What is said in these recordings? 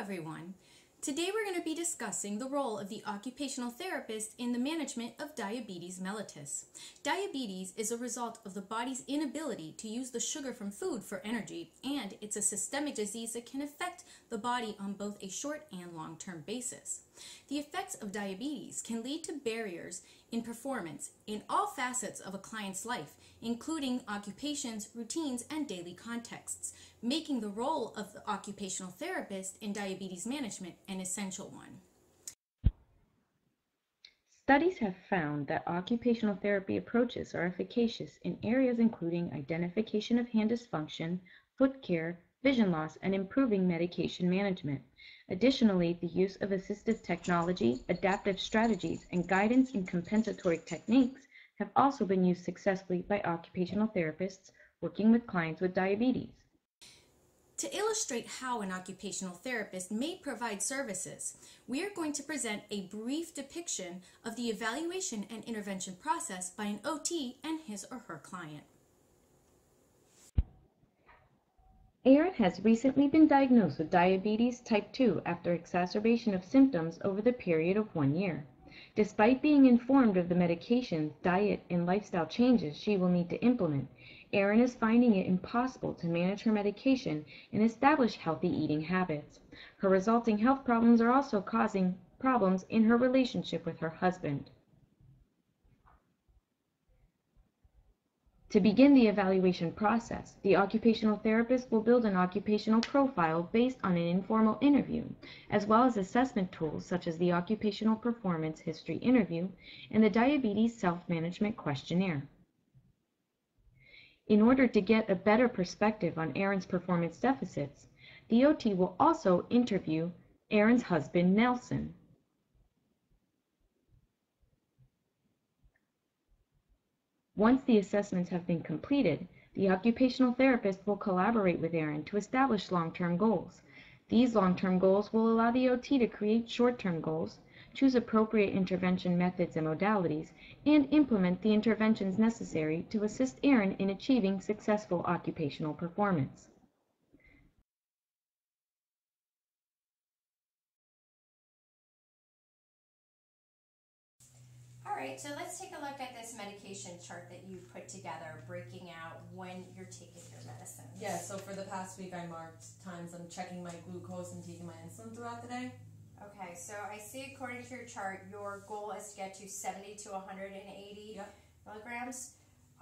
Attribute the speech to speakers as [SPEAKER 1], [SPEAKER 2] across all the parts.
[SPEAKER 1] everyone. Today we're going to be discussing the role of the occupational therapist in the management of diabetes mellitus. Diabetes is a result of the body's inability to use the sugar from food for energy, and it's a systemic disease that can affect the body on both a short and long-term basis. The effects of diabetes can lead to barriers in performance in all facets of a client's life, including occupations, routines, and daily contexts, making the role of the occupational therapist in diabetes management an essential one.
[SPEAKER 2] Studies have found that occupational therapy approaches are efficacious in areas including identification of hand dysfunction, foot care, vision loss, and improving medication management. Additionally, the use of assistive technology, adaptive strategies, and guidance in compensatory techniques have also been used successfully by occupational therapists working with clients with diabetes.
[SPEAKER 1] To illustrate how an occupational therapist may provide services, we are going to present a brief depiction of the evaluation and intervention process by an OT and his or her client.
[SPEAKER 2] Aaron has recently been diagnosed with diabetes type 2 after exacerbation of symptoms over the period of 1 year. Despite being informed of the medications, diet, and lifestyle changes she will need to implement, Erin is finding it impossible to manage her medication and establish healthy eating habits. Her resulting health problems are also causing problems in her relationship with her husband. To begin the evaluation process, the occupational therapist will build an occupational profile based on an informal interview, as well as assessment tools such as the Occupational Performance History Interview and the Diabetes Self-Management Questionnaire. In order to get a better perspective on Erin's performance deficits, the OT will also interview Erin's husband, Nelson. Once the assessments have been completed, the occupational therapist will collaborate with Erin to establish long-term goals. These long-term goals will allow the OT to create short-term goals, choose appropriate intervention methods and modalities, and implement the interventions necessary to assist Erin in achieving successful occupational performance.
[SPEAKER 1] Alright, so let's take a look at this medication chart that you put together, breaking out when you're taking your medicine.
[SPEAKER 3] Yeah, so for the past week I marked times I'm checking my glucose and taking my insulin throughout the day.
[SPEAKER 1] Okay, so I see according to your chart, your goal is to get to 70 to 180 milligrams.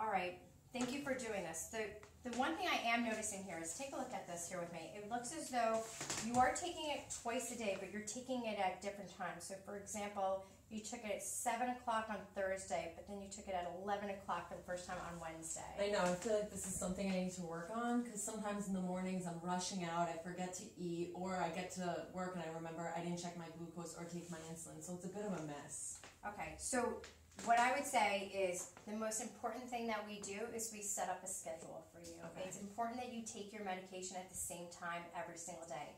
[SPEAKER 1] Alright, thank you for doing this. The one thing I am noticing here is, take a look at this here with me. It looks as though you are taking it twice a day, but you're taking it at different times. So for example, you took it at 7 o'clock on Thursday, but then you took it at 11 o'clock for the first time on Wednesday.
[SPEAKER 3] I know, I feel like this is something I need to work on, because sometimes in the mornings I'm rushing out, I forget to eat, or I get to work and I remember I didn't check my glucose or take my insulin, so it's a bit of a mess.
[SPEAKER 1] Okay, so what I would say is the most important thing that we do is we set up a schedule for you.
[SPEAKER 3] Okay.
[SPEAKER 1] It's important that you take your medication at the same time every single day.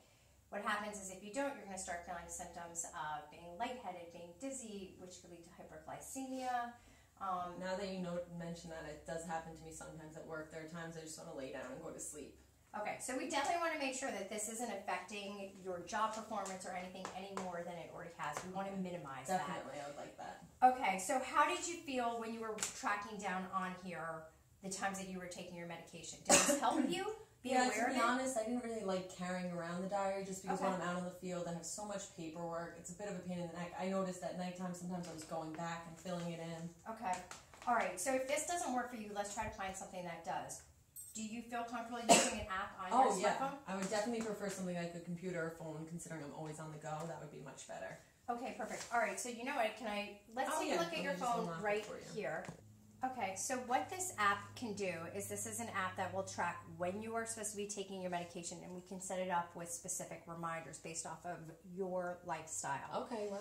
[SPEAKER 1] What happens is if you don't, you're going to start feeling symptoms of being lightheaded, being dizzy, which could lead to hyperglycemia.
[SPEAKER 3] Now that you mention that, it does happen to me sometimes at work. There are times I just want to lay down and go to sleep.
[SPEAKER 1] Okay, so we definitely want to make sure that this isn't affecting your job performance or anything any more than it already has. We want to minimize that.
[SPEAKER 3] Definitely, I would like that.
[SPEAKER 1] Okay, so how did you feel when you were tracking down on here the times that you were taking your medication? Did this help you?
[SPEAKER 3] Yeah, to be honest, I didn't really like carrying around the diary just because when I'm out in the field I have so much paperwork. It's a bit of a pain in the neck. I noticed at nighttime sometimes I was going back and filling it in.
[SPEAKER 1] Okay. Alright, so if this doesn't work for you, let's try to find something that does. Do you feel comfortable using an app on your smartphone?
[SPEAKER 3] I would definitely prefer something like a computer or phone, considering I'm always on the go. That would be much better.
[SPEAKER 1] Okay, perfect. Alright, so you know what, let's take a look at your phone right here. Okay, so what this app can do is this is an app that will track when you are supposed to be taking your medication, and we can set it up with specific reminders based off of your lifestyle.
[SPEAKER 3] Okay, wow.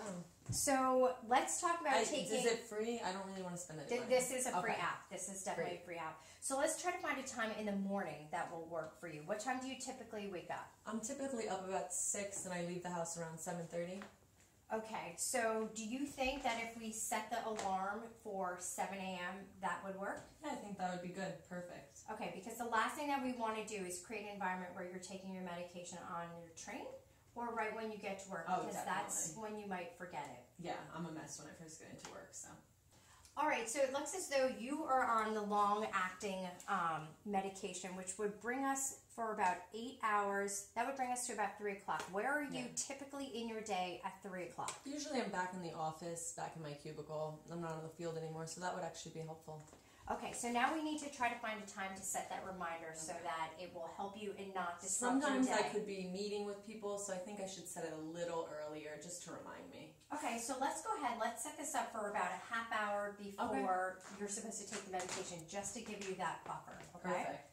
[SPEAKER 1] So let's talk about taking...
[SPEAKER 3] Is it free? I don't really want to spend any money.
[SPEAKER 1] This is a free app. This is definitely a free app. So let's try to find a time in the morning that will work for you. What time do you typically wake up?
[SPEAKER 3] I'm typically up about 6 and I leave the house around 7:30.
[SPEAKER 1] Okay, so do you think that if we set the alarm for 7 a.m. that would work?
[SPEAKER 3] Yeah, I think that would be good. Perfect.
[SPEAKER 1] Okay, because the last thing that we want to do is create an environment where you're taking your medication on your train
[SPEAKER 4] or right when you get to work,
[SPEAKER 3] Oh,
[SPEAKER 4] because
[SPEAKER 3] definitely.
[SPEAKER 4] that's when you might forget it.
[SPEAKER 3] Yeah, I'm a mess when I first get into work, so.
[SPEAKER 4] All right, so it looks as though you are on the long-acting medication, which would bring us for about 8 hours. That would bring us to about 3 o'clock. Where are you typically in your day at 3 o'clock?
[SPEAKER 3] Usually I'm back in the office, back in my cubicle. I'm not on the field anymore, so that would actually be helpful.
[SPEAKER 4] Okay, so now we need to try to find a time to set that reminder so that it will help you and not disrupt your day.
[SPEAKER 3] Sometimes I could be meeting with people, so I think I should set it a little earlier just to remind me.
[SPEAKER 4] Okay, so let's go ahead. Let's set this up for about a half hour before you're supposed to take the medication, just to give you that buffer, okay?
[SPEAKER 3] Perfect.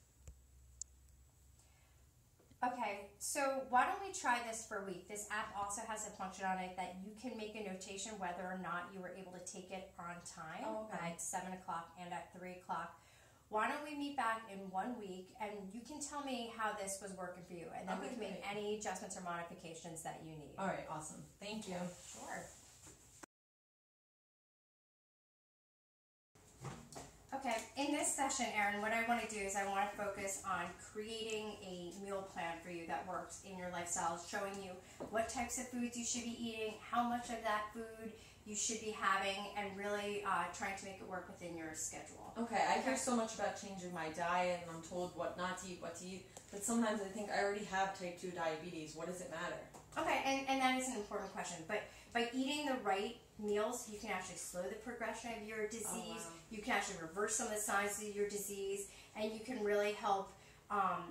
[SPEAKER 4] Okay, so why don't we try this for a week? This app also has a function on it that you can make a notation whether or not you were able to take it on time at 7 o'clock and at 3 o'clock. Why don't we meet back in 1 week, and you can tell me how this was working for you, and then we can make any adjustments or modifications that you need.
[SPEAKER 3] All right, awesome. Thank you.
[SPEAKER 4] Sure. Okay, in this session, Erin, what I want to do is I want to focus on creating a meal plan for you that works in your lifestyle, showing you what types of foods you should be eating, how much of that food you should be having, and really trying to make it work within your schedule.
[SPEAKER 3] Okay, I hear so much about changing my diet, and I'm told what not to eat, but sometimes I think I already have type 2 diabetes. What does it matter?
[SPEAKER 4] Okay, and that is an important question, but by eating the right meals, you can actually slow the progression of your disease, you can actually reverse some of the signs of your disease, and you can really help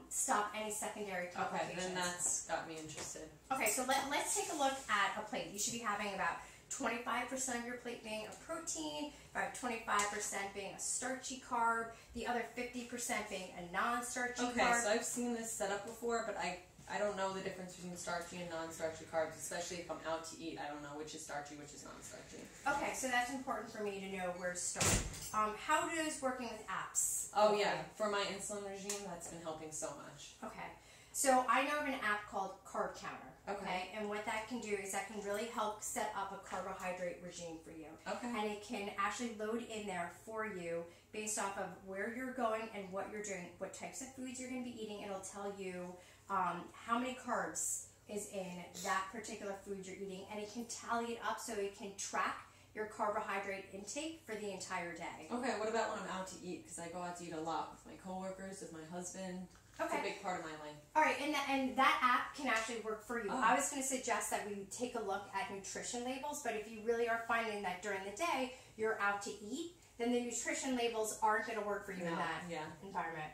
[SPEAKER 4] stop any secondary complications.
[SPEAKER 3] Okay, then that's got me interested.
[SPEAKER 4] Okay, so let's take a look at a plate. You should be having about 25% of your plate being a protein, about 25% being a starchy carb, the other 50% being a non-starchy carb.
[SPEAKER 3] Okay, so I've seen this set up before, but I don't know the difference between starchy and non-starchy carbs, especially if I'm out to eat. I don't know which is starchy, which is non-starchy.
[SPEAKER 4] Okay, so that's important for me to know where to start. How does working with apps?
[SPEAKER 3] Oh yeah, for my insulin regime, that's been helping so much.
[SPEAKER 4] Okay, so I know of an app called Carb Counter.
[SPEAKER 3] Okay.
[SPEAKER 4] And what that can do is that can really help set up a carbohydrate regime for you.
[SPEAKER 3] Okay.
[SPEAKER 4] And it can actually load in there for you based off of where you're going and what you're doing, what types of foods you're going to be eating. It'll tell you how many carbs is in that particular food you're eating, and it can tally it up so it can track your carbohydrate intake for the entire day.
[SPEAKER 3] Okay, what about when I'm out to eat? Because I go out to eat a lot with my coworkers, with my husband.
[SPEAKER 4] Okay.
[SPEAKER 3] It's a big part of my life.
[SPEAKER 4] All right, and that app can actually work for you.
[SPEAKER 3] Oh.
[SPEAKER 4] I was going to suggest that we take a look at nutrition labels, but if you really are finding that during the day you're out to eat, then the nutrition labels aren't going to work for you in that environment.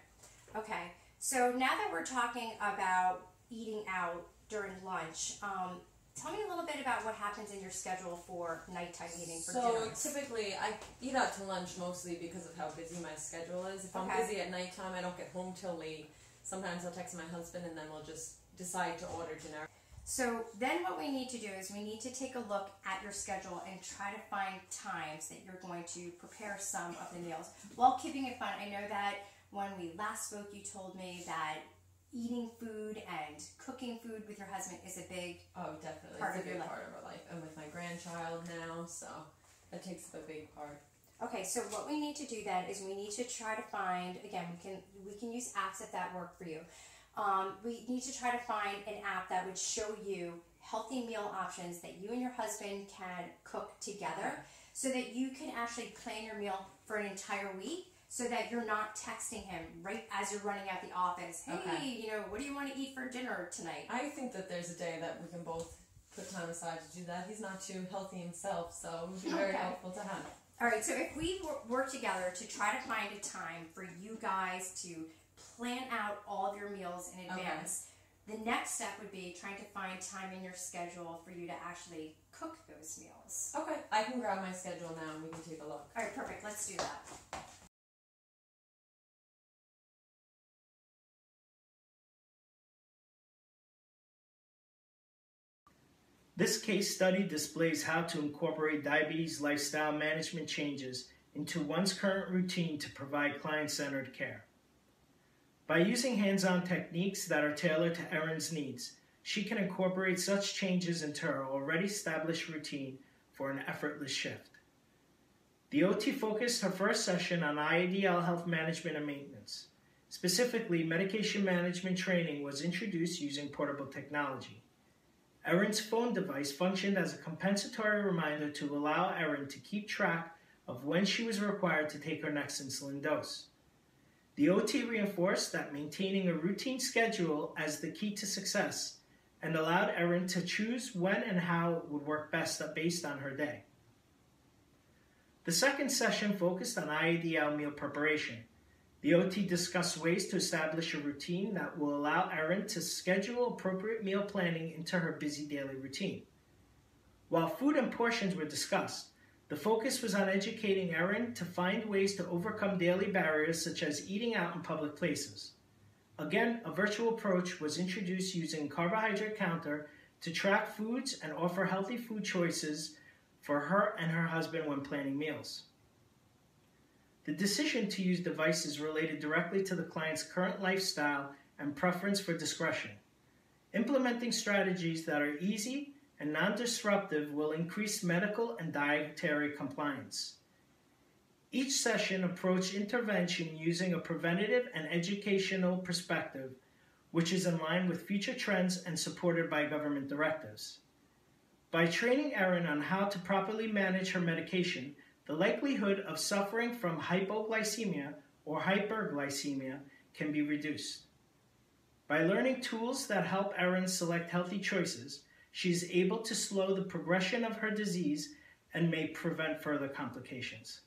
[SPEAKER 4] Okay, so now that we're talking about eating out during lunch, tell me a little bit about what happens in your schedule for nighttime eating for dinner.
[SPEAKER 3] So typically I eat out to lunch mostly because of how busy my schedule is. If I'm busy at nighttime, I don't get home till late. Sometimes I'll text my husband and then we'll just decide to order dinner.
[SPEAKER 4] So then what we need to do is we need to take a look at your schedule and try to find times that you're going to prepare some of the meals while keeping it fun. I know that when we last spoke, you told me that eating food and cooking food with your husband is a big
[SPEAKER 3] definitely
[SPEAKER 4] part
[SPEAKER 3] it's a
[SPEAKER 4] of
[SPEAKER 3] big
[SPEAKER 4] your
[SPEAKER 3] part of our life. And with my grandchild now, so that takes up a big part.
[SPEAKER 4] Okay, so what we need to do then is we need to try to find, again, we can use apps if that work for you. We need to try to find an app that would show you healthy meal options that you and your husband can cook together so that you can actually plan your meal for an entire week so that you're not texting him right as you're running out the office. Hey, what do you want to eat for dinner tonight?
[SPEAKER 3] I think that there's a day that we can both put time aside to do that. He's not too healthy himself, so it would be very helpful to have.
[SPEAKER 4] All right, so if we work together to try to find a time for you guys to plan out all of your meals in advance, the next step would be trying to find time in your schedule for you to actually cook those meals.
[SPEAKER 3] Okay, I can grab my schedule now and we can take a look.
[SPEAKER 4] All right, perfect. Let's do that.
[SPEAKER 5] This case study displays how to incorporate diabetes lifestyle management changes into one's current routine to provide client-centered care. By using hands-on techniques that are tailored to Erin's needs, she can incorporate such changes into her already established routine for an effortless shift. The OT focused her first session on IADL health management and maintenance. Specifically, medication management training was introduced using portable technology. Erin's phone device functioned as a compensatory reminder to allow Erin to keep track of when she was required to take her next insulin dose. The OT reinforced that maintaining a routine schedule as the key to success and allowed Erin to choose when and how it would work best based on her day. The second session focused on IADL meal preparation. The OT discussed ways to establish a routine that will allow Erin to schedule appropriate meal planning into her busy daily routine. While food and portions were discussed, the focus was on educating Erin to find ways to overcome daily barriers such as eating out in public places. Again, a virtual approach was introduced using carbohydrate counter to track foods and offer healthy food choices for her and her husband when planning meals. The decision to use devices related directly to the client's current lifestyle and preference for discretion. Implementing strategies that are easy and non-disruptive will increase medical and dietary compliance. Each session approached intervention using a preventative and educational perspective, which is in line with future trends and supported by government directives. By training Erin on how to properly manage her medication, the likelihood of suffering from hypoglycemia or hyperglycemia can be reduced. By learning tools that help Erin select healthy choices, she is able to slow the progression of her disease and may prevent further complications.